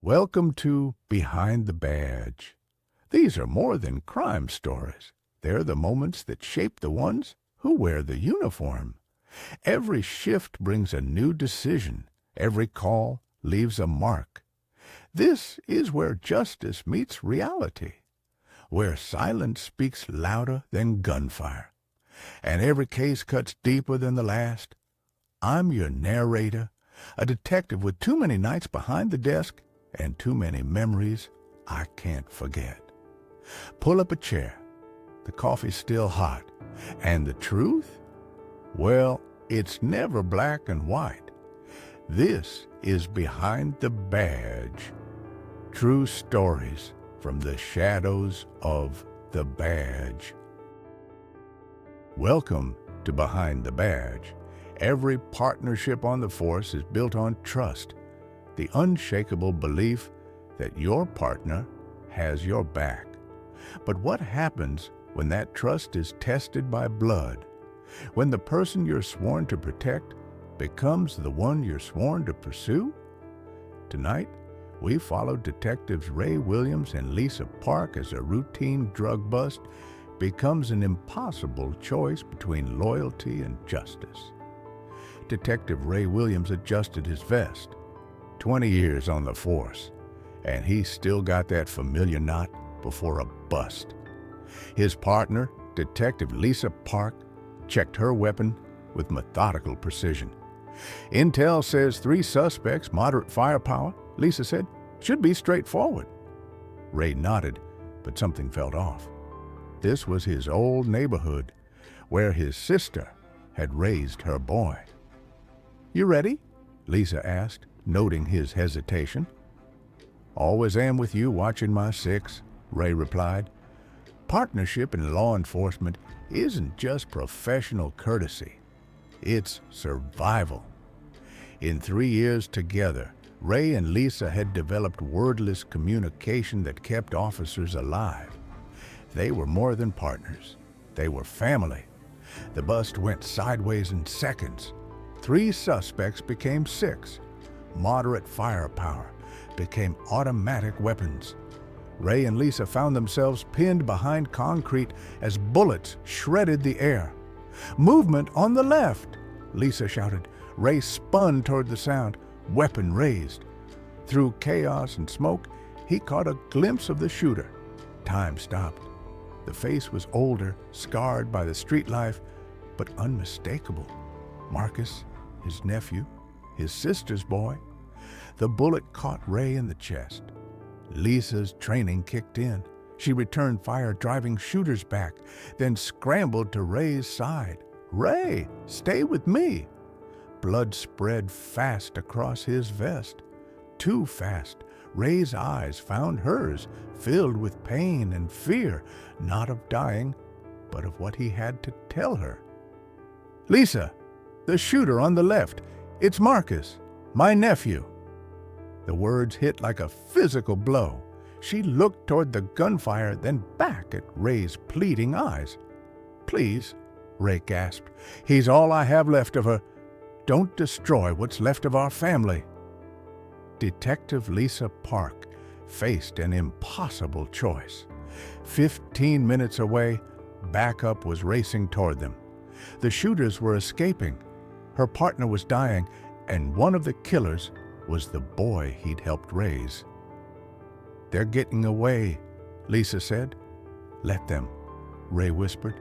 Welcome to Behind the Badge. These are more than crime stories. They're the moments that shape the ones who wear the uniform. Every shift brings a new decision. Every call leaves a mark. This is where justice meets reality, where silence speaks louder than gunfire, and every case cuts deeper than the last. I'm your narrator, a detective with too many nights behind the desk and too many memories I can't forget. Pull up a chair. The coffee's still hot. And the truth? Well, it's never black and white. This is Behind the Badge. True stories from the shadows of the badge. Welcome to Behind the Badge. Every partnership on the force is built on trust, the unshakable belief that your partner has your back. But what happens when that trust is tested by blood? When the person you're sworn to protect becomes the one you're sworn to pursue? Tonight, we follow Detectives Ray Williams and Lisa Park as a routine drug bust becomes an impossible choice between loyalty and justice. Detective Ray Williams adjusted his vest. 20 years on the force, and he still got that familiar knot before a bust. His partner, Detective Lisa Park, checked her weapon with methodical precision. Intel says 3 suspects, moderate firepower, Lisa said, should be straightforward. Ray nodded, but something felt off. This was his old neighborhood, where his sister had raised her boy. You ready? Lisa asked, noting his hesitation. Always am with you watching my 6, Ray replied. Partnership in law enforcement isn't just professional courtesy. It's survival. In 3 years together, Ray and Lisa had developed wordless communication that kept officers alive. They were more than partners. They were family. The bust went sideways in seconds. 3 suspects became 6. Moderate firepower became automatic weapons. Ray and Lisa found themselves pinned behind concrete as bullets shredded the air. Movement on the left, Lisa shouted. Ray spun toward the sound, weapon raised. Through chaos and smoke, he caught a glimpse of the shooter. Time stopped. The face was older, scarred by the street life, but unmistakable. Marcus, his nephew, his sister's boy. The bullet caught Ray in the chest. Lisa's training kicked in. She returned fire, driving shooters back, then scrambled to Ray's side. Ray, stay with me. Blood spread fast across his vest. Too fast. Ray's eyes found hers, filled with pain and fear, not of dying, but of what he had to tell her. Lisa, the shooter on the left. It's Marcus, my nephew. The words hit like a physical blow. She looked toward the gunfire, then back at Ray's pleading eyes. Please, Ray gasped. He's all I have left of her. Don't destroy what's left of our family. Detective Lisa Park faced an impossible choice. 15 minutes away, backup was racing toward them. The shooters were escaping. Her partner was dying, and one of the killers was the boy he'd helped raise. They're getting away, Lisa said. Let them, Ray whispered.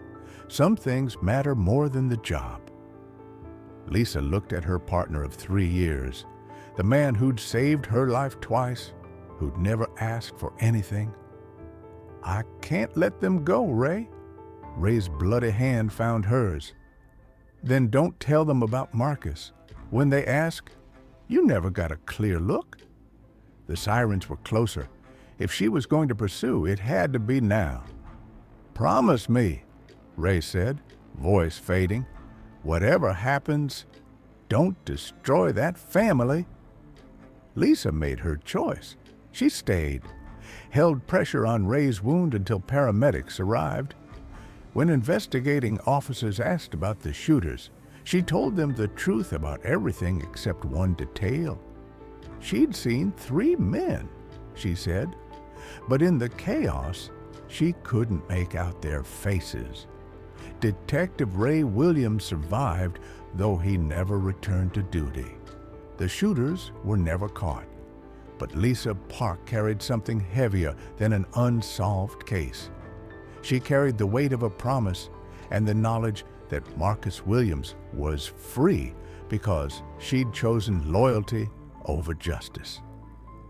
Some things matter more than the job. Lisa looked at her partner of 3 years, the man who'd saved her life twice, who'd never asked for anything. I can't let them go, Ray. Ray's bloody hand found hers. Then don't tell them about Marcus. When they ask, you never got a clear look. The sirens were closer. If she was going to pursue, it had to be now. Promise me, Ray said, voice fading. Whatever happens, don't destroy that family. Lisa made her choice. She stayed, held pressure on Ray's wound until paramedics arrived. When investigating officers asked about the shooters, she told them the truth about everything except one detail. She'd seen 3 men, she said, but in the chaos, she couldn't make out their faces. Detective Ray Williams survived, though he never returned to duty. The shooters were never caught, but Lisa Park carried something heavier than an unsolved case. She carried the weight of a promise and the knowledge that Marcus Williams was free because she'd chosen loyalty over justice.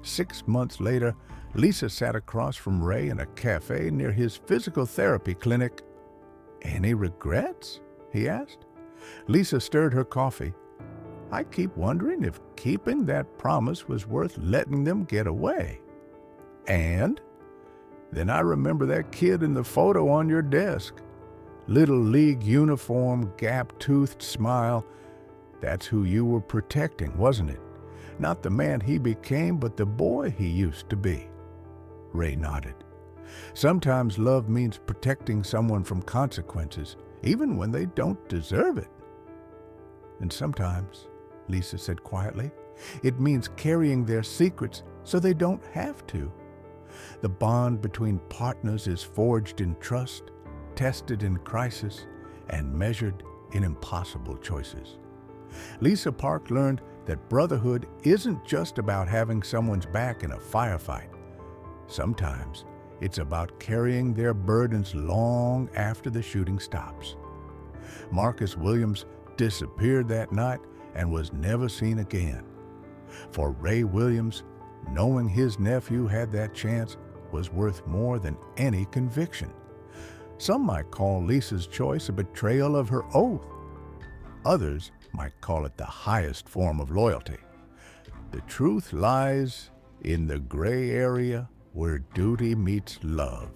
6 months later, Lisa sat across from Ray in a cafe near his physical therapy clinic. "Any regrets?" he asked. Lisa stirred her coffee. "I keep wondering if keeping that promise was worth letting them get away." "And?" "Then I remember that kid in the photo on your desk. Little league uniform, gap-toothed smile. That's who you were protecting, wasn't it? Not the man he became, but the boy he used to be." Ray nodded. "Sometimes love means protecting someone from consequences, even when they don't deserve it." "And sometimes," Lisa said quietly, "it means carrying their secrets so they don't have to. The bond between partners is forged in trust, tested in crisis, and measured in impossible choices." Lisa Park learned that brotherhood isn't just about having someone's back in a firefight. Sometimes it's about carrying their burdens long after the shooting stops. Marcus Williams disappeared that night and was never seen again. For Ray Williams, knowing his nephew had that chance was worth more than any conviction. Some might call Lisa's choice a betrayal of her oath. Others might call it the highest form of loyalty. The truth lies in the gray area where duty meets love,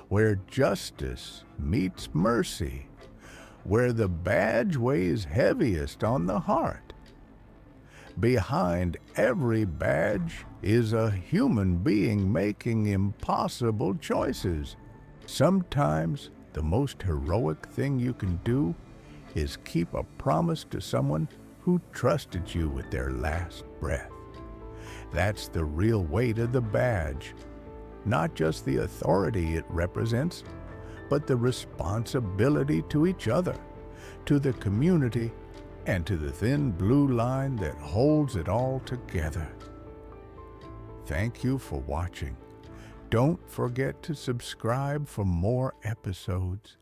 where justice meets mercy, where the badge weighs heaviest on the heart. Behind every badge is a human being making impossible choices. Sometimes the most heroic thing you can do is keep a promise to someone who trusted you with their last breath. That's the real weight of the badge, not just the authority it represents, but the responsibility to each other, to the community, and to the thin blue line that holds it all together. Thank you for watching. Don't forget to subscribe for more episodes.